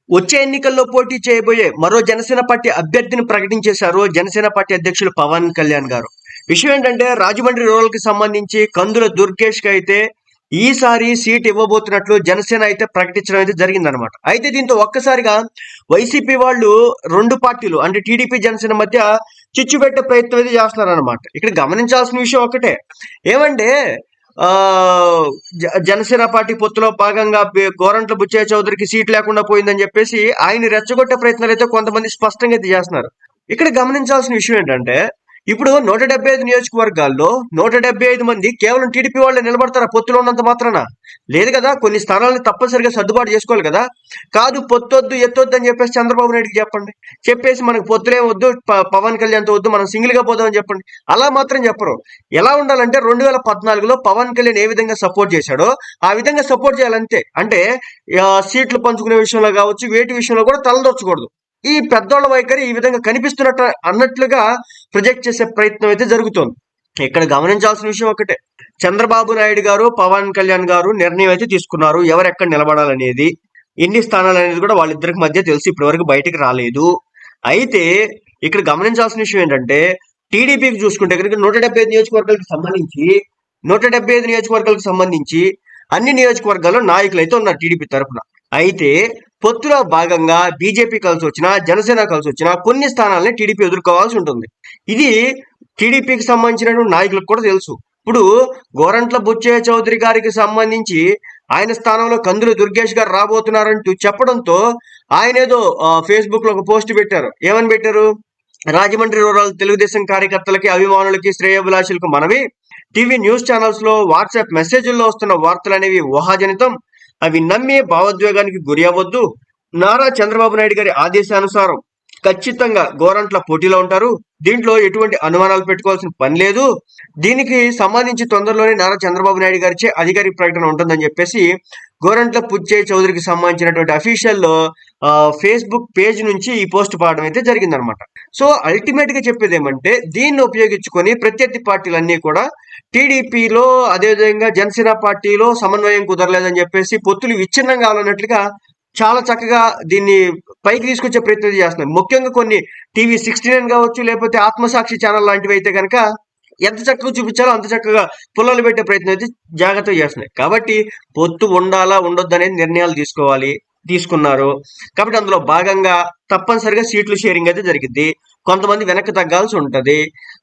వచ్చే ఎన్నికల్లో పోటీ చేయబోయే మరో జనసేన పార్టీ అభ్యర్థిని ప్రకటించేశారు జనసేన పార్టీ అధ్యక్షులు పవన్ కళ్యాణ్ గారు. విషయం ఏంటంటే రాజమండ్రి రూరల్ కి సంబంధించి కందుల దుర్గేష్ కి అయితే ఈసారి సీట్ ఇవ్వబోతున్నట్లు జనసేన అయితే ప్రకటించడం అయితే జరిగిందనమాట. అయితే దీంతో ఒక్కసారిగా వైసీపీ వాళ్ళు రెండు పార్టీలు అంటే టీడీపీ జనసేన మధ్య చిచ్చు పెట్టే ప్రయత్నం అయితే చేస్తున్నారనమాట. ఇక్కడ గమనించాల్సిన విషయం ఒకటే ఏమంటే ఆ జనసేన పార్టీ పొత్తులో భాగంగా గోరంట్ల బుచ్చయ్య చౌదరికి సీట్ లేకుండా పోయిందని చెప్పేసి ఆయన రెచ్చగొట్టే ప్రయత్నాలు అయితే కొంతమంది స్పష్టంగా అయితే చేస్తున్నారు. ఇక్కడ గమనించాల్సిన విషయం ఏంటంటే ఇప్పుడు 175 నియోజకవర్గాల్లో 175 మంది కేవలం టీడీపీ వాళ్ళే నిలబడతారా పొత్తులో ఉన్నంత మాత్రాన? లేదు కదా, కొన్ని స్థానాలను తప్పనిసరిగా సర్దుబాటు చేసుకోవాలి కదా. కాదు పొత్తొద్దు ఎత్తొద్దు అని చెప్పేసి చంద్రబాబు నాయుడుకి చెప్పండి, చెప్పేసి మనకు పొత్తులే వద్దు, పవన్ కళ్యాణ్తో వద్దు, మనం సింగిల్ గా పోదామని చెప్పండి. అలా మాత్రం చెప్పరు. ఎలా ఉండాలంటే 2014లో పవన్ కళ్యాణ్ ఏ విధంగా సపోర్ట్ చేశాడో ఆ విధంగా సపోర్ట్ చేయాలంతే. అంటే సీట్లు పంచుకునే విషయంలో కావచ్చు, వేటి విషయంలో కూడా తలదొచ్చకూడదు. ఈ పెద్దోళ్ల వైఖరి ఈ విధంగా కనిపిస్తున్నట్టు అన్నట్లుగా ప్రొజెక్ట్ చేసే ప్రయత్నం అయితే జరుగుతోంది. ఇక్కడ గమనించాల్సిన విషయం ఒకటే, చంద్రబాబు నాయుడు గారు పవన్ కళ్యాణ్ గారు నిర్ణయం అయితే తీసుకున్నారు ఎవరెక్కడ నిలబడాలనేది, ఎన్ని స్థానాలు అనేది కూడా వాళ్ళిద్దరికి మధ్య తెలిసి ఇప్పటి వరకు బయటికి రాలేదు. అయితే ఇక్కడ గమనించాల్సిన విషయం ఏంటంటే టీడీపీకి చూసుకుంటే కనుక 175 నియోజకవర్గాలకు సంబంధించి 175 నియోజకవర్గాలకు సంబంధించి అన్ని నియోజకవర్గాల్లో నాయకులు అయితే ఉన్నారు టీడీపీ తరఫున. అయితే పొత్తులో భాగంగా బీజేపీ కలిసి వచ్చినా జనసేన కలిసి వచ్చినా కొన్ని స్థానాలని టీడీపీ ఎదుర్కోవాల్సి ఉంటుంది. ఇది టీడీపీకి సంబంధించినటువంటి నాయకులకు కూడా తెలుసు. ఇప్పుడు గోరంట్ల బుచ్చయ్య చౌదరి గారికి సంబంధించి ఆయన స్థానంలో కందుల దుర్గేష్ గారు రాబోతున్నారంటూ చెప్పడంతో ఆయన ఏదో ఫేస్బుక్ లో ఒక పోస్ట్ పెట్టారు. ఏమని పెట్టారు? రాజమండ్రి రూరల్ తెలుగుదేశం కార్యకర్తలకి, అభిమానులకి, శ్రేయోభిలాషులకు మనవి, టీవీ న్యూస్ ఛానల్స్ లో, వాట్సాప్ మెసేజ్ల్లో వస్తున్న వార్తలు అనేవి ఊహాజనితం, అవి నమ్మి భావోద్వేగానికి గురి అవ్వద్దు. నారా చంద్రబాబు నాయుడు గారి ఆదేశానుసారం ఖచ్చితంగా గోరంట్ల పోటీలో ఉంటారు. దీంట్లో ఎటువంటి అనుమానాలు పెట్టుకోవాల్సిన పని లేదు. దీనికి సంబంధించి తొందరలోనే నారా చంద్రబాబు నాయుడు గారిచే అధికారిక ప్రకటన ఉంటుందని చెప్పేసి గోరంట్ల బుచ్చయ్య చౌదరికి సంబంధించినటువంటి అఫీషియల్ ఫేస్బుక్ పేజ్ నుంచి ఈ పోస్ట్ పాడడం అయితే జరిగిందనమాట. సో అల్టిమేట్ గా చెప్పేది ఏమంటే దీన్ని ఉపయోగించుకొని ప్రత్యర్థి పార్టీలన్నీ కూడా టీడీపీలో అదేవిధంగా జనసేన పార్టీలో సమన్వయం కుదరలేదని చెప్పేసి పొత్తులు విచ్ఛిన్నం కావాలన్నట్లుగా చాలా చక్కగా దీన్ని పైకి తీసుకొచ్చే ప్రయత్నం చేస్తున్నారు. ముఖ్యంగా కొన్ని టీవీ 69 కావచ్చు, లేకపోతే ఆత్మసాక్షి ఛానల్ లాంటివి అయితే కనుక ఎంత చక్కగా చూపించాలో అంత చక్కగా పుల్లలు పెట్టే ప్రయత్నం అయితే జాగ్రత్తగా చేస్తున్నాయి. కాబట్టి పొత్తు ఉండాలా ఉండొద్దు అనేది నిర్ణయాలు తీసుకున్నారు. కాబట్టి అందులో భాగంగా తప్పనిసరిగా సీట్లు షేరింగ్ అయితే జరిగింది. కొంతమంది వెనక్కి తగ్గాల్సి ఉంటది.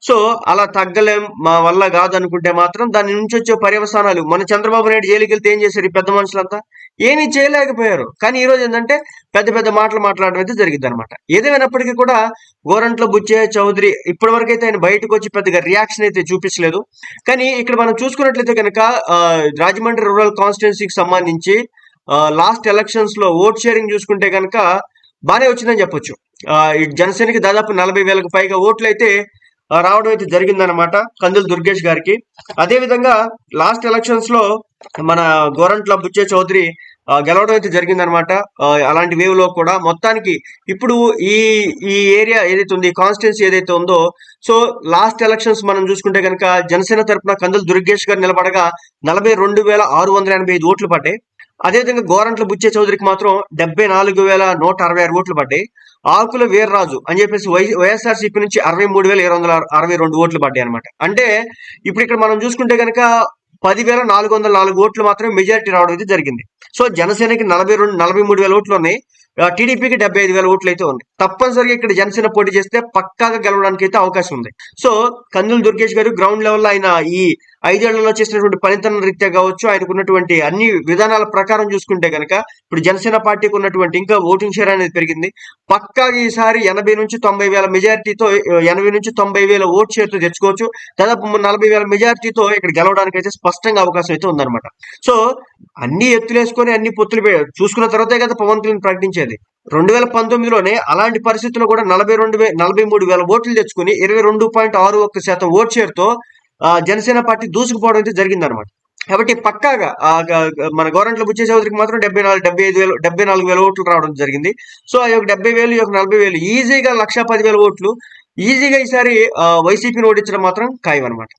సో అలా తగ్గలేం, మా వల్ల కాదు అనుకుంటే మాత్రం దాని నుంచి వచ్చే పర్యవసానాలు, మన చంద్రబాబు నాయుడు జైలుకి వెళ్తే ఏం చేశారు ఈ పెద్ద మనుషులంతా? ఏమీ చేయలేకపోయారు. కానీ ఈ రోజు ఏంటంటే పెద్ద పెద్ద మాటలు మాట్లాడడం అయితే జరిగింది అనమాట. ఏదేమైనప్పటికీ కూడా గోరంట్ల బుచ్చయ్య చౌదరి ఇప్పటి వరకు అయితే ఆయన బయటకు వచ్చి పెద్దగా రియాక్షన్ అయితే చూపించలేదు. కానీ ఇక్కడ మనం చూసుకున్నట్లయితే కనుక రాజమండ్రి రూరల్ కాన్స్టిట్యున్సీకి సంబంధించి లాస్ట్ ఎలక్షన్స్ లో ఓట్ షేరింగ్ చూసుకుంటే కనుక బాగానే వచ్చిందని చెప్పొచ్చు. జనసేనకి దాదాపు 40,000కు పైగా ఓట్లు అయితే రావడం అయితే జరిగిందనమాట కందుల దుర్గేష్ గారికి. అదే విధంగా లాస్ట్ ఎలక్షన్స్ లో మన గోరంట్ల బుచ్చయ్య చౌదరి గెలవడం అయితే జరిగిందనమాట. అలాంటి వేవ్ లో కూడా మొత్తానికి ఇప్పుడు ఈ ఈ ఏరియా ఏదైతే ఉంది, కాన్స్టిట్యున్సీ ఏదైతే ఉందో, సో లాస్ట్ ఎలక్షన్స్ మనం చూసుకుంటే కనుక జనసేన తరఫున కందుల దుర్గేష్ గారు నిలబడగా 42,685 ఓట్లు పడ్డాయి. అదేవిధంగా గోరంట్ల బుచ్చయ్య చౌదరికి మాత్రం 74,166 ఓట్లు పడ్డాయి. ఆకుల వీర్రాజు అని చెప్పేసి వైఎస్ఆర్సీపీ నుంచి 63,262 ఓట్లు పడ్డాయి అనమాట. అంటే ఇప్పుడు ఇక్కడ మనం చూసుకుంటే కనుక 10,404 ఓట్లు మాత్రమే మెజారిటీ రావడం అయితే జరిగింది. సో జనసేనకి 43,000 ఓట్లు ఉన్నాయి, టీడీపీకి 75,000 ఓట్లు అయితే ఉంది. తప్పనిసరిగా ఇక్కడ జనసేన పోటీ చేస్తే పక్కాగా గెలవడానికి అయితే అవకాశం ఉంది. సో కందుల దుర్గేష్ గారు గ్రౌండ్ లెవెల్లో ఆయన ఈ 5 ఏళ్లలో చేసినటువంటి పనితనం రీత్యా కావచ్చు, ఆయనకు ఉన్నటువంటి అన్ని విధానాల ప్రకారం చూసుకుంటే కనుక ఇప్పుడు జనసేన పార్టీకి ఉన్నటువంటి ఇంకా ఓటింగ్ షేర్ అనేది పెరిగింది. పక్కాగా ఈసారి 80 నుంచి 90,000 మెజారిటీతో 80 నుంచి 90,000 ఓట్ షేర్ తో తెచ్చుకోవచ్చు. దాదాపు 40,000 మెజారిటీతో ఇక్కడ గెలవడానికి అయితే స్పష్టంగా అవకాశం అయితే ఉందన్నమాట. సో అన్ని ఎత్తులేసుకొని అన్ని పొత్తులు చూసుకున్న తర్వాతే కదా పవన్ కళ్యాణ్ ప్రకటించేది. 2019లోనే అలాంటి పరిస్థితుల్లో కూడా 43,000 ఓట్లు తెచ్చుకుని 22.61% ఓట్ షేర్ తో జనసేన పార్టీ దూసుకుపోవడం అయితే జరిగిందనమాట. కాబట్టి పక్కాగా మన గోరంట్ల బుచ్చయ్య చౌదరికి మాత్రం 74,000 ఓట్లు రావడం జరిగింది. సో ఆ యొక్క 70,000 ఈ యొక్క 40,000 ఈజీగా 1,10,000 ఓట్లు ఈజీగా ఈసారి వైసీపీని ఓడించడం మాత్రం ఖాయం అనమాట.